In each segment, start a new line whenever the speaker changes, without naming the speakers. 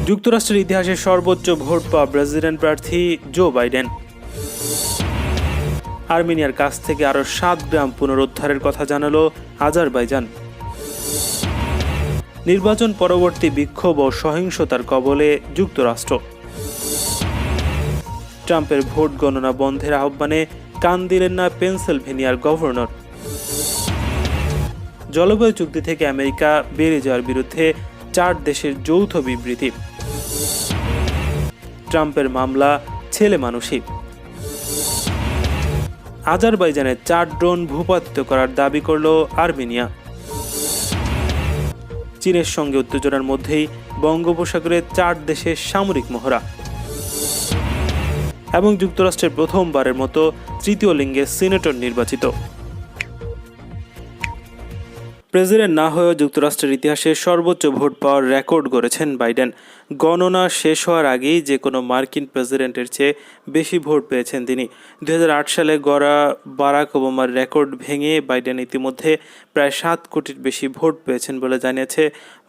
যুক্তরাষ্ট্রের ইতিহাসে সর্বোচ্চ ভোট পাওয়া প্রেসিডেন্ট প্রার্থী জো বাইডেন। আর্মেনিয়ার কাছ থেকে আরও 7 গ্রাম পুনরুদ্ধারের কথা জানালো আজারবাইজান। নির্বাচন পরবর্তী বিক্ষোভ ও সহিংসতার কবলে যুক্তরাষ্ট্র। ট্রাম্পের ভোট গণনা বন্ধের আহ্বানে কান দিলেন না পেনসিলভেনিয়ার গভর্নর। জলবায়ু চুক্তি থেকে আমেরিকা বেরিয়ে যাওয়ার বিরুদ্ধে 4 দেশের যৌথ বিবৃতি। ট্রাম্পের মামলা ছেলে মানুষই। আজারবাইজানে 4 ড্রোন ভূপাতিত করার দাবি করল আর্মেনিয়া। চীনের সঙ্গে উত্তেজনার মধ্যেই বঙ্গোপসাগরে 4 দেশের সামরিক মহড়া। এবং যুক্তরাষ্ট্রের প্রথমবারের মতো তৃতীয় লিঙ্গে সিনেটর নির্বাচিত। প্রেসিডেন্ট না হয়েও যুক্তরাষ্ট্রের ইতিহাসে সর্বোচ্চ ভোট পাওয়ার রেকর্ড গড়েছেন বাইডেন। গণনা শেষ হওয়ার আগেই যে কোনো মার্কিন প্রেসিডেন্টের চেয়ে বেশি ভোট পেয়েছেন তিনি। 2008 সালে গড়া বারাক ওবামার রেকর্ড ভেঙে বাইডেন ইতিমধ্যে প্রায় 7 কোটির বেশি ভোট পেয়েছেন বলে জানিয়েছে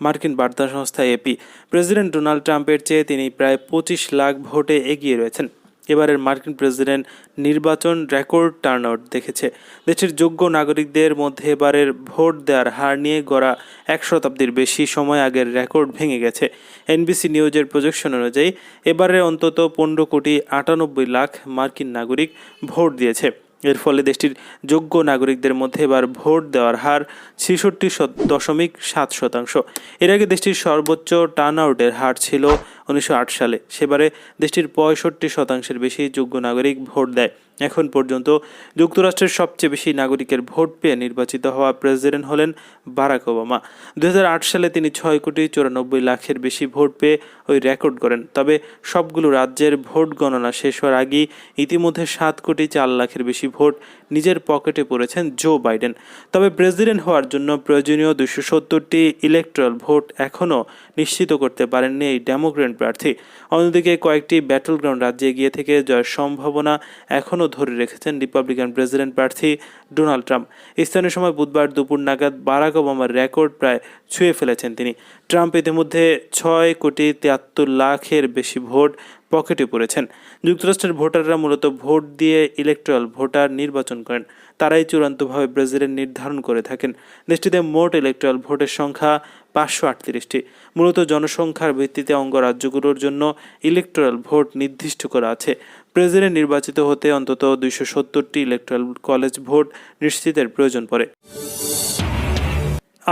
মার্কিন বার্তা সংস্থা এপি। প্রেসিডেন্ট ডোনাল্ড ট্রাম্পের চেয়ে তিনি প্রায় 25 লাখ ভোটে এগিয়ে রয়েছেন। এবারের মার্কিন প্রেসিডেন্ট নির্বাচন রেকর্ড টার্নআউট দেখেছে। দেশের যোগ্য নাগরিকদের মধ্যে এবারের ভোট দেওয়ার হার নিয়ে গড়া 1 শতাব্দীর বেশি সময় আগের রেকর্ড ভেঙে গেছে। এনবিসি নিউজের প্রজেকশন অনুযায়ী এবারে অন্তত 15,98,00,000 মার্কিন নাগরিক ভোট দিয়েছে। এর ফলে দেশটির যোগ্য নাগরিকদের মধ্যে এবার ভোট দেওয়ার হার 66.7%। এর আগে দেশটির সর্বোচ্চ টার্নআউটের হার ছিল 1908 সালে। সেবারে দেশটির 65% বেশি যোগ্য নাগরিক ভোট দেয়। এখন পর্যন্ত যুক্তরাষ্ট্রের সবচেয়ে বেশি নাগরিকের ভোট পেয়ে নির্বাচিত হওয়া প্রেসিডেন্ট হলেন বারাক ওবামা। 2008 সালে তিনি 6,94,00,000-এর বেশি ভোট পেয়ে ওই রেকর্ড করেন। তবে সবগুলো রাজ্যের ভোট গণনা শেষ হওয়ার আগেই ইতিমধ্যে 7,04,00,000-এর বেশি ভোট নিজের পকেটে পড়েছেন জো বাইডেন। তবে প্রেসিডেন্ট হওয়ার জন্য প্রয়োজনীয় 270টি ইলেকট্রাল ভোট এখনও নিশ্চিত করতে পারেননি এই ডেমোক্র্যাট প্রার্থী। অন্যদিকে কয়েকটি ব্যাটল গ্রাউন্ড রাজ্যে এগিয়ে থেকে জয়ের সম্ভাবনা এখনও ধরে রেখেছেন রিপাবলিকান প্রেসিডেন্ট প্রার্থী ডোনাল্ড ট্রাম্প। স্থানীয় সময় বুধবার দুপুর নাগাদ বারাক ওবামার রেকর্ড প্রায় ছুঁয়ে ফেলেছেন তিনি। ট্রাম্প ইতিমধ্যে 6,73,00,000-এর বেশি ভোট পকেটে পড়েছেন। যুক্তরাষ্ট্রের ভোটাররা মূলত ভোট দিয়ে ইলেকট্রাল ভোটার নির্বাচন করেন। তারাই চূড়ান্তভাবে প্রেসিডেন্ট নির্ধারণ করে থাকেন। দেশটিতে মোট ইলেকট্রাল ভোটের সংখ্যা 538টি। মূলত জনসংখ্যার ভিত্তিতে অঙ্গরাজ্যগুলোর জন্য ইলেকট্রাল ভোট নির্দিষ্ট করা আছে। প্রেসিডেন্ট নির্বাচিত হতে অন্তত 270টি ইলেকট্রাল কলেজ ভোট নিশ্চিতের প্রয়োজন পড়ে।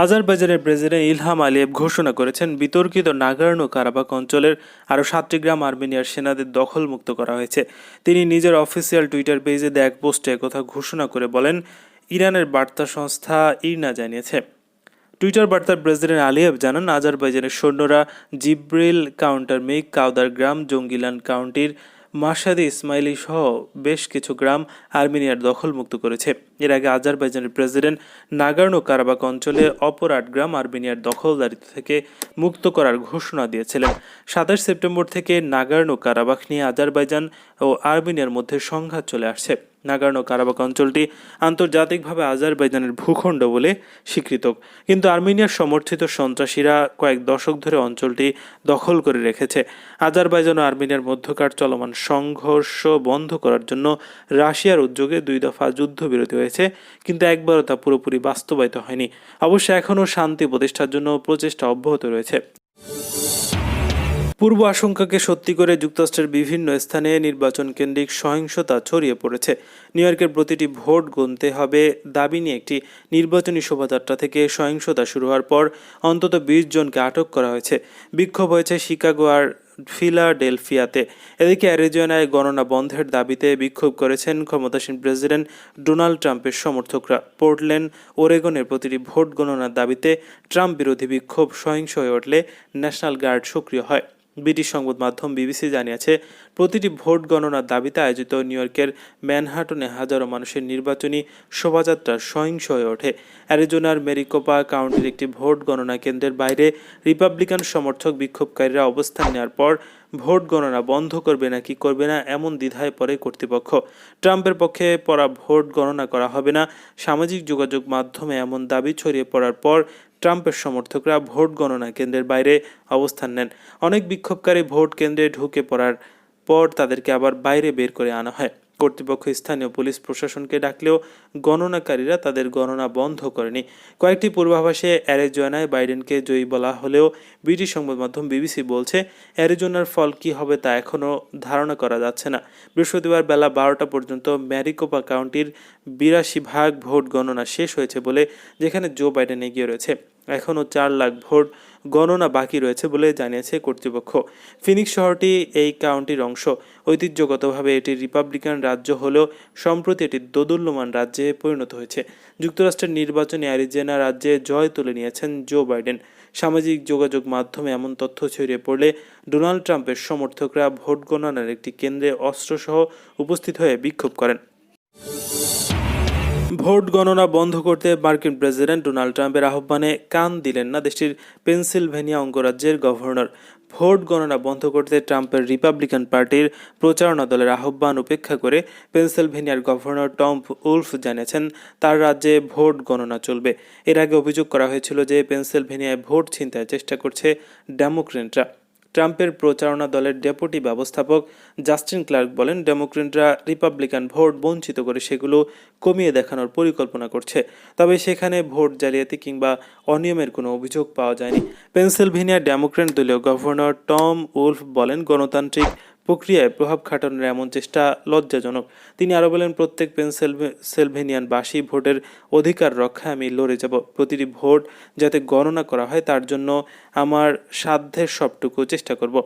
আজারবাইজানের প্রেসিডেন্ট ইলহাম আলিয়েভ ঘোষণা করেছেন বিতর্কিত নাগর্নো কারাবাখ অঞ্চলের আরও 7টি গ্রাম আর্মেনিয়ার সেনাদের দখলমুক্ত করা হয়েছে। তিনি নিজের অফিসিয়াল টুইটার পেজে দেয়া এক পোস্টে একথা ঘোষণা করে বলেন, ইরানের বার্তা সংস্থা ইরনা জানিয়েছে। টুইটার বার্তার প্রেসিডেন্ট আলিয়েভ জানান, আজারবাইজানের সৈন্যরা জিব্রিল কাউন্টার মেক কাউদার গ্রাম, জঙ্গিলান কাউন্টির মাসাদি ইসমাইলি সহ বেশ কিছু গ্রাম আর্মেনিয়ার দখলমুক্ত করেছে। এর আগে আজারবাইজানের প্রেসিডেন্ট নাগর্নো কারাবাখ অঞ্চলে অপর 8 গ্রাম আর্মেনিয়ার দখলদারিত্ব থেকে মুক্ত করার ঘোষণা দিয়েছিলেন। 27 সেপ্টেম্বর থেকে নাগর্নো কারাবাখ নিয়ে আজারবাইজান ও আর্মেনিয়ার মধ্যে সংঘাত চলে আসছে। নাগর্নো কারাবাখ অঞ্চলটি আন্তর্জাতিকভাবে আজারবাইজানের ভূখণ্ড বলে স্বীকৃত, কিন্তু আর্মেনিয়ার সমর্থিত সন্ত্রাসীরা কয়েক দশক ধরে অঞ্চলটি দখল করে রেখেছে। আজারবাইজান ও আর্মেনিয়ার মধ্যকার চলমান সংঘর্ষ বন্ধ করার জন্য রাশিয়ার উদ্যোগে 2 দফা যুদ্ধবিরতি হয়েছে, কিন্তু একবারও তা পুরোপুরি বাস্তবায়িত হয়নি। অবশ্য এখনও শান্তি প্রতিষ্ঠার জন্য প্রচেষ্টা অব্যাহত রয়েছে। পূর্ব আশঙ্কাকে সত্যি করে যুক্তরাষ্ট্রের বিভিন্ন স্থানে নির্বাচন কেন্দ্রিক সহিংসতা ছড়িয়ে পড়েছে। নিউ ইয়র্কের প্রতিটি ভোট গুনতে হবে দাবি নিয়ে একটি নির্বাচনী শোভাযাত্রা থেকে সহিংসতা শুরু হওয়ার পর অন্তত 20 জনকে আটক করা হয়েছে। বিক্ষোভ হয়েছে শিকাগো আর ফিলাডেলফিয়াতে। এদিকে অ্যারিজোনায় গণনা বন্ধের দাবিতে বিক্ষোভ করেছেন ক্ষমতাসীন প্রেসিডেন্ট ডোনাল্ড ট্রাম্পের সমর্থকরা। পোর্টল্যান্ড, ওরেগনের প্রতিটি ভোট গণনার দাবিতে ট্রাম্প বিরোধী বিক্ষোভ সহিংস হয়ে উঠলে ন্যাশনাল গার্ড সক্রিয় হয়। ব্রিটিশ সংবাদ মাধ্যম বিবিসি জানিয়েছে, প্রতিটি ভোট গণনার দাবিতে আয়োজিত নিউ ইয়র্কের ম্যানহাটনে হাজারো মানুষের নির্বাচনী শোভাযাত্রা সহিংস হয়ে ওঠে। অ্যারিজোনার মেরিকোপা কাউন্টির একটি ভোট গণনা কেন্দ্রের বাইরে রিপাবলিকান সমর্থক বিক্ষোভকারীরা অবস্থান নেওয়ার পর ভোট গণনা বন্ধ করবে না কি করবে না এমন দ্বিধায় পড়ে কর্তৃপক্ষ। ট্রাম্পের পক্ষে পড়া ভোট গণনা করা হবে না, সামাজিক যোগাযোগ মাধ্যমে এমন দাবি ছড়িয়ে পড়ার পর ট্রাম্পের সমর্থকরা ভোট গণনা কেন্দ্রের বাইরে অবস্থান নেন। অনেক বিক্ষোভকারী ভোট কেন্দ্রে ঢুকে পড়ার পর তাদেরকে আবার বাইরে বের করে আনা হয়। কর্তৃপক্ষ স্থানীয় পুলিশ প্রশাসনকে ডাকলেও গণনাকারীরা তাদের গণনা বন্ধ করেনি। কয়েকটি পূর্বাভাসে অ্যারিজোনায় বাইডেনকে জয়ী বলা হলেও ব্রিটিশ সংবাদ মাধ্যম বিবিসি বলছে অ্যারিজোনার ফল কী হবে তা এখনও ধারণা করা যাচ্ছে না। বৃহস্পতিবার বেলা 12টা পর্যন্ত ম্যারিকোপা কাউন্টির 82% ভোট গণনা শেষ হয়েছে বলে, যেখানে জো বাইডেন এগিয়ে রয়েছে। এখনও 4 লাখ ভোট গণনা বাকি রয়েছে বলে জানিয়েছে কর্তৃপক্ষ। ফিনিক্স শহরটি এই কাউন্টির অংশ। ঐতিহ্যগতভাবে এটি রিপাবলিকান রাজ্য হলেও সম্প্রতি এটি দোদুল্যমান রাজ্যে পরিণত হয়েছে। যুক্তরাষ্ট্রের নির্বাচনে অ্যারিজোনা রাজ্যে জয় তুলে নিয়েছেন জো বাইডেন। সামাজিক যোগাযোগ মাধ্যমে এমন তথ্য ছড়িয়ে পড়লে ডোনাল্ড ট্রাম্পের সমর্থকরা ভোট গণনার একটি কেন্দ্রে অস্ত্রসহ উপস্থিত হয়ে বিক্ষোভ করেন। ভোট গণনা বন্ধ করতে মার্কিন প্রেসিডেন্ট ডোনাল্ড ট্রাম্পের আহ্বানে কান দিলেন না দেশটির পেনসিলভেনিয়া অঙ্গরাজ্যের গভর্নর। ভোট গণনা বন্ধ করতে ট্রাম্পের রিপাবলিকান পার্টির প্রচারণা দলের আহ্বান উপেক্ষা করে পেনসিলভেনিয়ার গভর্নর টম উলফ জানিয়েছেন তার রাজ্যে ভোট গণনা চলবে। এর আগে অভিযোগ করা হয়েছিল যে পেনসিলভেনিয়ায় ভোট ছিনতাইয়ের চেষ্টা করছে ডেমোক্রেটরা। ট্রাম্পের প্রচারণা দলের ডেপুটি ব্যবস্থাপক জাস্টিন ক্লার্ক বলেন, ডেমোক্রেটরা রিপাবলিকান ভোট বঞ্চিত করে সেগুলো কমিয়ে দেখানোর পরিকল্পনা করছে, তবে সেখানে ভোট জালিয়াতি কিংবা অনিয়মের কোনো অভিযোগ পাওয়া যায়নি। পেনসিলভেনিয়ার ডেমোক্রেট দলীয় গভর্নর টম উলফ বলেন, গণতান্ত্রিক প্রক্রিয়ায় প্রভাব খাটানোর এমন চেষ্টা লজ্জাজনক। তিনি আরও বলেন, প্রত্যেক পেনসিলভেনিয়ানবাসী ভোটের অধিকার রক্ষায় আমি লড়ে যাব। প্রতিটি ভোট যাতে গণনা করা হয় তার জন্য আমার সাধ্যের সবটুকু চেষ্টা করব।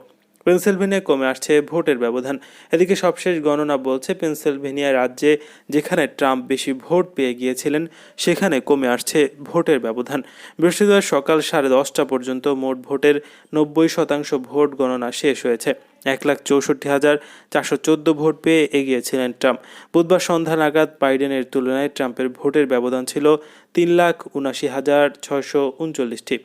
পেনসিলভেনিয়ায় কমে আসছে ভোটের ব্যবধান। এদিকে সবশেষ গণনা বলছে পেনসিলভেনিয়া রাজ্যে যেখানে ট্রাম্প বেশি ভোট পেয়ে গিয়েছিলেন সেখানে কমে আসছে ভোটের ব্যবধান। বৃহস্পতিবার সকাল 10:30টা পর্যন্ত মোট ভোটের 90% ভোট গণনা শেষ হয়েছে। 1,64,414 ভোট পেয়ে এগিয়েছিলেন ট্রাম্প। বুধবার সন্ধ্যা নাগাদ বাইডেনের তুলনায় ট্রাম্পের ভোটের ব্যবধান ছিল 3,79,639টি।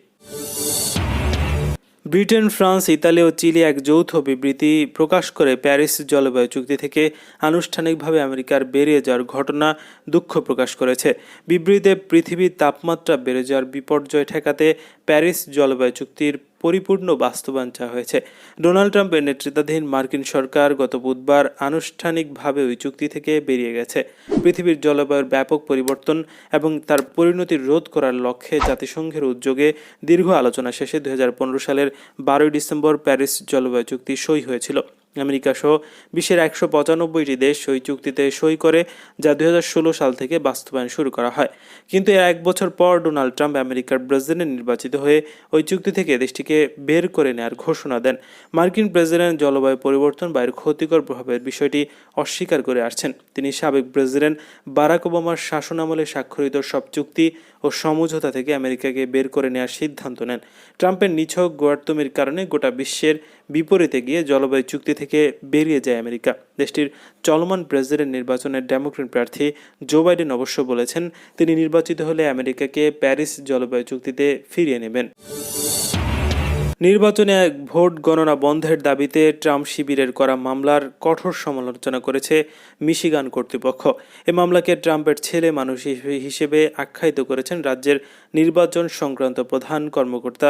ব্রিটেন, ফ্রান্স, ইতালি ও চিলি এক যৌথ বিবৃতি প্রকাশ করে প্যারিস জলবায়ু চুক্তি থেকে আনুষ্ঠানিকভাবে আমেরিকার বেরিয়ে যাওয়ার ঘটনা দুঃখ প্রকাশ করেছে। বিবৃতিতে পৃথিবীর তাপমাত্রা বেড়ে যাওয়ার বিপর্যয় ঠেকাতে প্যারিস জলবায়ু চুক্তির পরিপূর্ণ বাস্তবায়ন চাওয়া হয়েছে। ডোনাল্ড ট্রাম্পের নেতৃত্বাধীন মার্কিন সরকার গত বুধবার আনুষ্ঠানিকভাবে ওই চুক্তি থেকে বেরিয়ে গেছে। পৃথিবীর জলবায়ুর ব্যাপক পরিবর্তন এবং তার পরিণতি রোধ করার লক্ষ্যে জাতিসংঘের উদ্যোগে দীর্ঘ আলোচনা শেষে 2015 সালের 12 ডিসেম্বর প্যারিস জলবায়ু চুক্তি সই হয়েছিল। আমেরিকা সহ বিশ্বের 195টি দেশ ওই চুক্তিতে সই করে, যা 2016 সাল থেকে বাস্তবায়ন শুরু করা হয়। কিন্তু এর 1 বছর পর ডোনাল্ড ট্রাম্প আমেরিকার প্রেসিডেন্ট নির্বাচিত হয়ে ওই চুক্তি থেকে দেশটিকে বের করে নেওয়ার ঘোষণা দেন। মার্কিন প্রেসিডেন্ট জলবায়ু পরিবর্তন বা এর ক্ষতিকর প্রভাবের বিষয়টি অস্বীকার করে আসছেন। তিনি সাবেক প্রেসিডেন্ট বারাক ওবামার শাসনামলে স্বাক্ষরিত সব চুক্তি ও সমঝোতা থেকে আমেরিকাকে বের করে নেওয়ার সিদ্ধান্ত নেন। ট্রাম্পের নিছক গোয়ার্তুমির কারণে গোটা বিশ্বের বিপরীতে গিয়ে জলবায়ু চুক্তি থেকে বেরিয়ে যায় আমেরিকা। দেশটির চলমান প্রেসিডেন্ট নির্বাচনের ডেমোক্রেট প্রার্থী জো বাইডেন অবশ্য বলেছেন তিনি নির্বাচিত হলে আমেরিকাকে প্যারিস জলবায়ু চুক্তিতে ফিরিয়ে নেবেন। নির্বাচনে ভোট গণনা বন্ধের দাবিতে ট্রাম্প শিবিরের করা মামলার কঠোর সমালোচনা করেছে মিশিগান কর্তৃপক্ষ। এ মামলাকে ট্রাম্পের ছেলে মানুষ হিসেবে আখ্যায়িত করেছেন রাজ্যের নির্বাচন সংক্রান্ত প্রধান কর্মকর্তা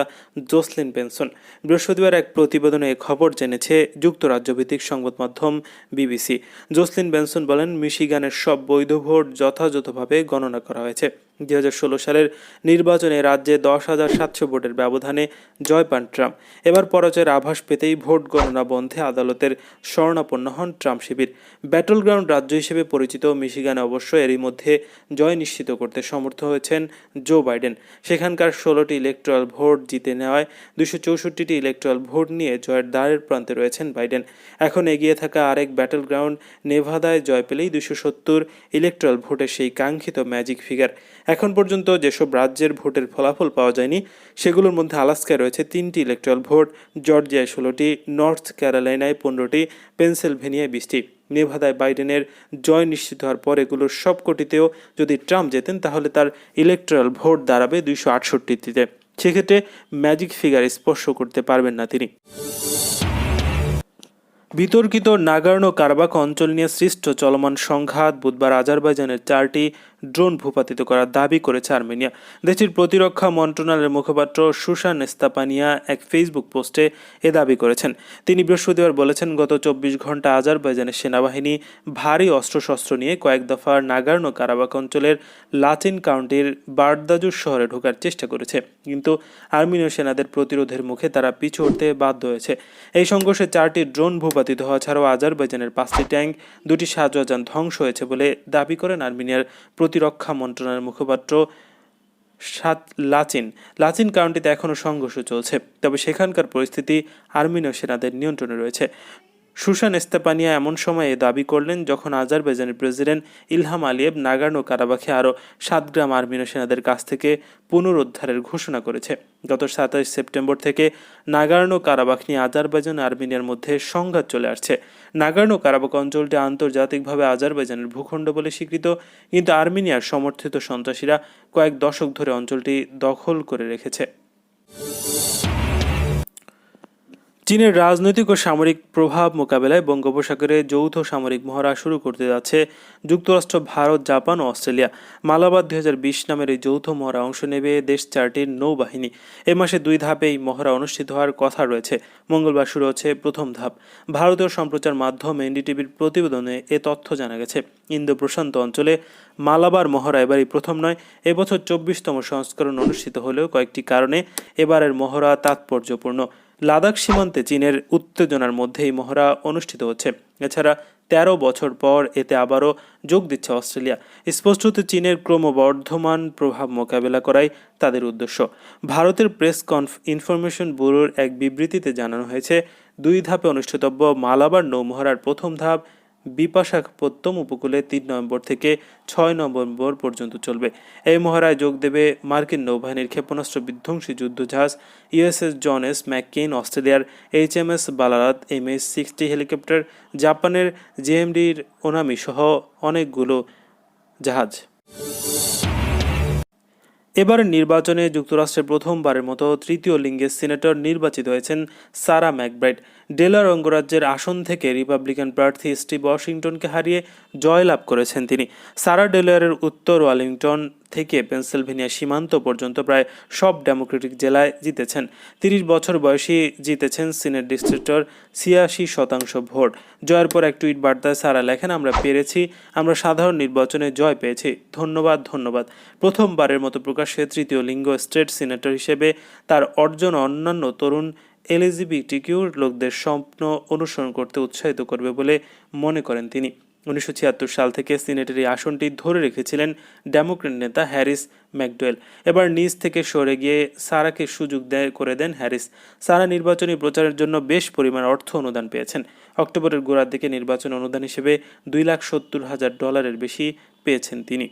জোসলিন বেনসন। বৃহস্পতিবার এক প্রতিবেদনে এ খবর জেনেছে যুক্তরাজ্যভিত্তিক সংবাদ মাধ্যম বিবিসি। জোসলিন বেনসন বলেন, মিশিগানের সব বৈধ ভোট যথাযথভাবে গণনা করা হয়েছে। 2016 সালের নির্বাচনে রাজ্যে 10,700 ভোটের ব্যবধানে জয় পান ট্রাম্প। এবার পরাজয়ের আভাস পেতেই ভোট গণনা বন্ধে আদালতের শরণাপন্ন হন ট্রাম্প শিবির। ব্যাটল গ্রাউন্ড রাজ্য হিসেবে পরিচিত মিশিগানে অবশ্য এরই মধ্যে জয় নিশ্চিত করতে সমর্থ হয়েছেন জো বাইডেন। সেখানকার 16টি ইলেকট্রাল ভোট জিতে নেওয়ায় 264টি ইলেকট্রাল ভোট নিয়ে জয়ের দ্বারের প্রান্তে রয়েছেন বাইডেন। এখন এগিয়ে থাকা আরেক ব্যাটল গ্রাউন্ড নেভাদায় জয় পেলেই 270 ইলেকট্রাল ভোটের সেই কাঙ্ক্ষিত ম্যাজিক ফিগার। এখন পর্যন্ত যেসব রাজ্যের ভোটের ফলাফল পাওয়া যায়নি সেগুলোর মধ্যে আলাস্কায় রয়েছে 3টি ইলেকট্রাল ভোট, জর্জিয়ায় 16টি, নর্থ ক্যারোলাইনায় 15টি, পেনসিলভেনিয়ায় 20টি। নেভাদায় বাইডেনের জয় নিশ্চিত হওয়ার পর এগুলোর সবকটিতেও যদি ট্রাম্প জেতেন তাহলে তার ইলেকট্রাল ভোট দাঁড়াবে 268টিতে। সেক্ষেত্রে ম্যাজিক ফিগার স্পর্শ করতে পারবেন না তিনি। বিতর্কিত নাগর্নো কারাবাখ অঞ্চল নিয়ে সৃষ্ট চলমান সংঘাত বুধবার আজারবাইজানের 4টি ড্রোন ভূপাতিত করার দাবি করেছে আর্মেনিয়া। দেশটির প্রতিরক্ষা মন্ত্রণালয়ের মুখপাত্র সুসান স্তাপানিয়া এক ফেসবুক পোস্টে এ দাবি করেছেন। তিনি বৃহস্পতিবার বলেছেন, গত 24 ঘন্টা আজারবাইজানের সেনাবাহিনী ভারী অস্ত্রশস্ত্র নিয়ে কয়েক দফা নাগার্নো কারাবাখ অঞ্চলের লাচিন কাউন্টির বার্দাজুর শহরে ঢোকার চেষ্টা করেছে, কিন্তু আর্মেনীয় সেনাদের প্রতিরোধের মুখে তারা পিছু হটতে বাধ্য হয়েছে। এই সংঘর্ষে 4টি ড্রোন ভূপাতিত হওয়া ছাড়াও আজারবাইজানের 5টি ট্যাঙ্ক, 2টি সাজোয়াজান ধ্বংস হয়েছে বলে দাবি করেন আর্মেনিয়ার প্রতিরক্ষা মন্ত্রণালয়ের মুখপাত্র লাচিন কাউন্টিতে এখনও সংঘর্ষ চলছে, তবে সেখানকার পরিস্থিতি আর্মেনীয় সেনাদের নিয়ন্ত্রণে রয়েছে। সুসান স্তেপানিয়া এমন সময়ে দাবি করলেন যখন আজারবাইজানের প্রেসিডেন্ট ইলহাম আলিয়েভ নাগার্নো কারাবাখে আরও 7 গ্রাম আর্মেনীয় সেনাদের কাছ থেকে পুনরুদ্ধারের ঘোষণা করেছে। গত 27 সেপ্টেম্বর থেকে নাগার্নো কারাবাখ নিয়ে আজারবাইজান ও আর্মেনিয়ার মধ্যে সংঘাত চলে আসছে। নাগার্নো কারাবাখ অঞ্চলটি আন্তর্জাতিকভাবে আজারবাইজানের ভূখণ্ড বলে স্বীকৃত, কিন্তু আর্মেনিয়ার সমর্থিত সন্ত্রাসীরা কয়েক দশক ধরে অঞ্চলটি দখল করে রেখেছে। চীনের রাজনৈতিক ও সামরিক প্রভাব মোকাবেলায় বঙ্গোপসাগরে যৌথ সামরিক মহড়া শুরু করতে যাচ্ছে যুক্তরাষ্ট্র, ভারত, জাপান ও অস্ট্রেলিয়া। মালাবার 2020 নামের এই যৌথ মহড়া অংশ নেবে দেশ 4টির নৌবাহিনী। এ মাসে 2 ধাপে এই মহড়া অনুষ্ঠিত হওয়ার কথা রয়েছে। মঙ্গলবার শুরু হচ্ছে প্রথম ধাপ। ভারতীয় সম্প্রচার মাধ্যম এনডিটিভির প্রতিবেদনে এ তথ্য জানা গেছে। ইন্দো প্রশান্ত অঞ্চলে মালাবার মহড়া এবারই প্রথম নয়। এবছর 24তম সংস্করণ অনুষ্ঠিত হলেও কয়েকটি কারণে এবারের মহড়া তাৎপর্যপূর্ণ। লাদাখ সীমান্তে চীনের উত্তেজনার মধ্যে এই মহড়া অনুষ্ঠিত হচ্ছে। এছাড়া 13 বছর পর এতে আবারও যোগ দিচ্ছে অস্ট্রেলিয়া। স্পষ্টত চীনের ক্রমবর্ধমান প্রভাব মোকাবেলা করাই তাদের উদ্দেশ্য। ভারতের প্রেস ইনফরমেশন ব্যুরোর এক বিবৃতিতে জানানো হয়েছে, 2 ধাপে অনুষ্ঠিতব্য মালাবার নৌমহড়ার প্রথম ধাপ বিশাখাপত্তনম উপকূলে 3 নভেম্বর থেকে 6 নভেম্বর পর্যন্ত চলবে। এই মহড়ায় যোগ দেবে মার্কিন নৌবাহিনীর ক্ষেপণাস্ত্র বিধ্বংসী যুদ্ধজাহাজ ইউএসএস জন এস ম্যাককেইন, অস্ট্রেলিয়ার এইচএমএস বালারাত, MH-60 হেলিকপ্টার, জাপানের জেএমডির ওনামি সহ অনেকগুলো জাহাজ। এবারের নির্বাচনে যুক্তরাষ্ট্রে প্রথমবারের মতো তৃতীয় লিঙ্গের সিনেটর নির্বাচিত হয়েছেন সারা ম্যাকব্রাইড। ডেলাওয়্যার অঙ্গরাজ্যের আসন থেকে রিপাবলিকান প্রার্থী স্টিভ ওয়াশিংটনকে হারিয়ে জয়লাভ করেছেন তিনি। সারা ডেলাওয়্যারের উত্তর ওয়ালিংটন থেকে পেনসিলভেনিয়া সীমান্ত পর্যন্ত প্রায় সব ডেমোক্রেটিক জেলায় জিতেছেন। 30 বছর বয়সী জিতেছেন সিনেট ডিস্ট্রিক্টর 86% ভোট। জয়ের পর এক টুইট বার্তায় সারা লেখেন, আমরা পেরেছি, আমরা সাধারণ নির্বাচনে জয় পেয়েছি, ধন্যবাদ। প্রথমবারের মতো প্রকাশ্যে তৃতীয় লিঙ্গ স্টেট সিনেটর হিসেবে তার অর্জন অন্যান্য তরুণ LGBTQ লোকদের স্বপ্ন অনুসরণ করতে উৎসাহিত করবে বলে মনে করেন তিনি। 1976 সাল থেকে সিনেটের এই আসনটি ধরে রেখেছিলেন ডেমোক্র্যাট নেতা হ্যারিস ম্যাকডোয়েল। এবার নিজ থেকে সরে গিয়ে সারাকে সুযোগ করে দেন হ্যারিস। সারা নির্বাচনী প্রচারের জন্য বেশ পরিমাণ অর্থ অনুদান পেয়েছেন। অক্টোবরের গোড়ার দিকে নির্বাচন অনুদান হিসেবে $2,70,000 বেশি পেয়েছেন তিনি।